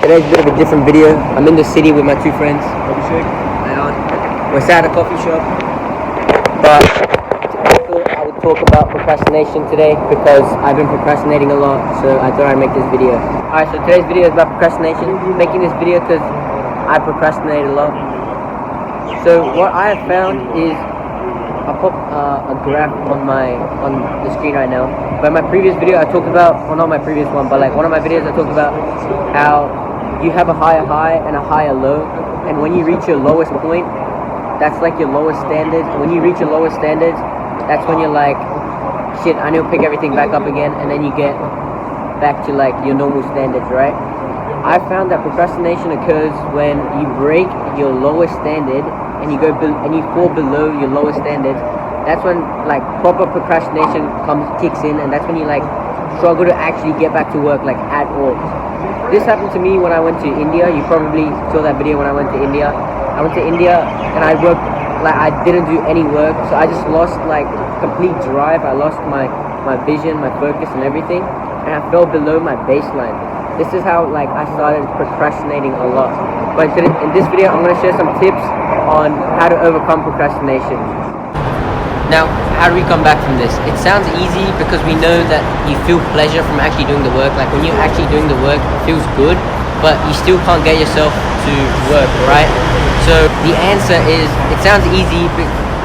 Today's a bit of a different video. I'm in the city with my two friends. We're sat at a coffee shop. But I thought I would talk about procrastination today because I've been procrastinating a lot, so I thought I'd make this video. Alright, so today's video is about procrastination. I'm making this video because I procrastinate a lot. So what I have found is, I'll pop a graph on the screen right now. But my previous video I talked about, well not my previous one, but like one of my videos I talked about how you have a higher high and a higher low, and when you reach your lowest point, that's like your lowest standard. When you reach your lowest standards, that's when you're like, shit, I need to pick everything back up again, and then you get back to like your normal standards, right? I found that procrastination occurs when you break your lowest standard and you fall below your lowest standards. That's when like proper procrastination kicks in, and that's when you like struggle to actually get back to work like at all. This happened to me when I went to India. You probably saw that video when I went to India. I went to India and I worked like I didn't do any work, so I just lost like complete drive. I lost my vision, my focus and everything, and I fell below my baseline. This is how like I started procrastinating a lot. But in this video I'm going to share some tips on how to overcome procrastination. Now, how do we come back from this? It sounds easy because we know that you feel pleasure from actually doing the work. Like when you're actually doing the work, it feels good, but you still can't get yourself to work, right? So the answer is, it sounds easy,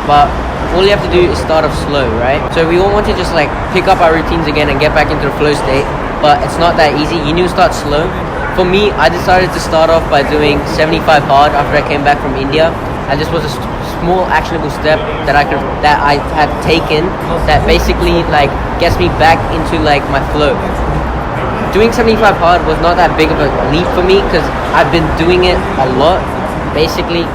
but all you have to do is start off slow, right? So we all want to just like pick up our routines again and get back into the flow state, but it's not that easy. You need to start slow. For me, I decided to start off by doing 75 hard after I came back from India, and this was a small actionable step that I had taken that basically like gets me back into like my flow. Doing 75 hard was not that big of a leap for me because I've been doing it a lot. Basically,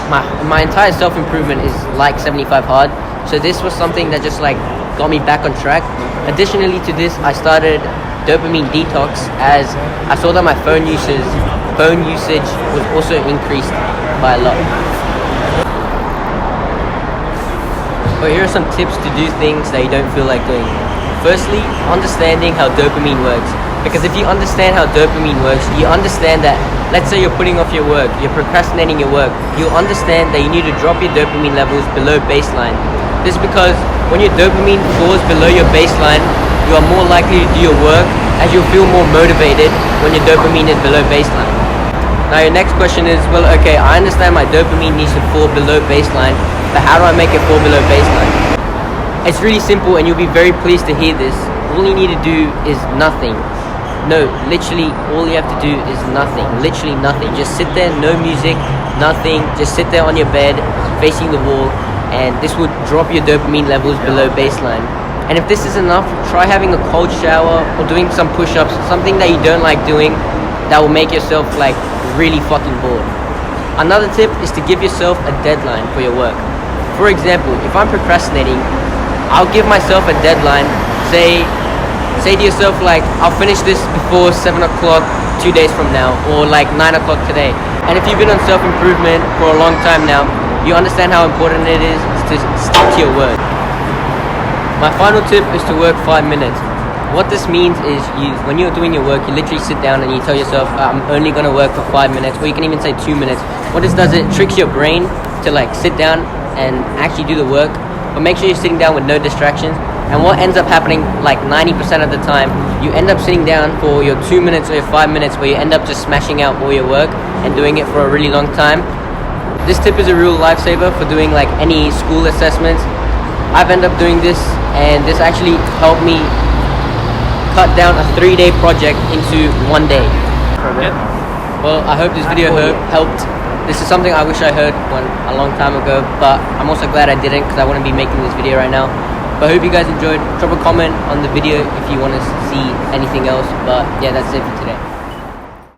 my entire self-improvement is like 75 hard. So this was something that just like got me back on track. Additionally to this, I started dopamine detox as I saw that my phone usage was also increased by a lot. But here are some tips to do things that you don't feel like doing. Firstly, understanding how dopamine works. Because if you understand how dopamine works, you understand that, let's say you're putting off your work, you're procrastinating your work, you'll understand that you need to drop your dopamine levels below baseline. This is because when your dopamine falls below your baseline, you are more likely to do your work as you'll feel more motivated when your dopamine is below baseline. Now your next question is, well, okay, I understand my dopamine needs to fall below baseline, but how do I make it fall below baseline? It's really simple, and you'll be very pleased to hear this. All you need to do is nothing. No, literally all you have to do is nothing. Literally nothing. Just sit there, no music, nothing. Just sit there on your bed, facing the wall, and this would drop your dopamine levels below baseline. And if this is enough, try having a cold shower or doing some push-ups, something that you don't like doing that will make yourself like really fucking bored. Another tip is to give yourself a deadline for your work. For example, if I'm procrastinating, I'll give myself a deadline. Say to yourself like, I'll finish this before 7 o'clock 2 days from now, or like 9 o'clock today. And if you've been on self-improvement for a long time now, you understand how important it is to stick to your word. My final tip is to work 5 minutes. What this means is when you're doing your work, you literally sit down and you tell yourself, I'm only going to work for 5 minutes, or you can even say 2 minutes. What this does, it tricks your brain to like sit down and actually do the work, but make sure you're sitting down with no distractions. And what ends up happening like 90% of the time, you end up sitting down for your 2 minutes or your 5 minutes where you end up just smashing out all your work and doing it for a really long time. This tip is a real lifesaver for doing like any school assessments. I've ended up doing this, and this actually helped me cut down a 3-day project into 1 day. Well, I hope this video helped. This is something I wish I heard a long time ago, but I'm also glad I didn't because I wouldn't be making this video right now. But I hope you guys enjoyed. Drop a comment on the video if you want to see anything else. But yeah, that's it for today.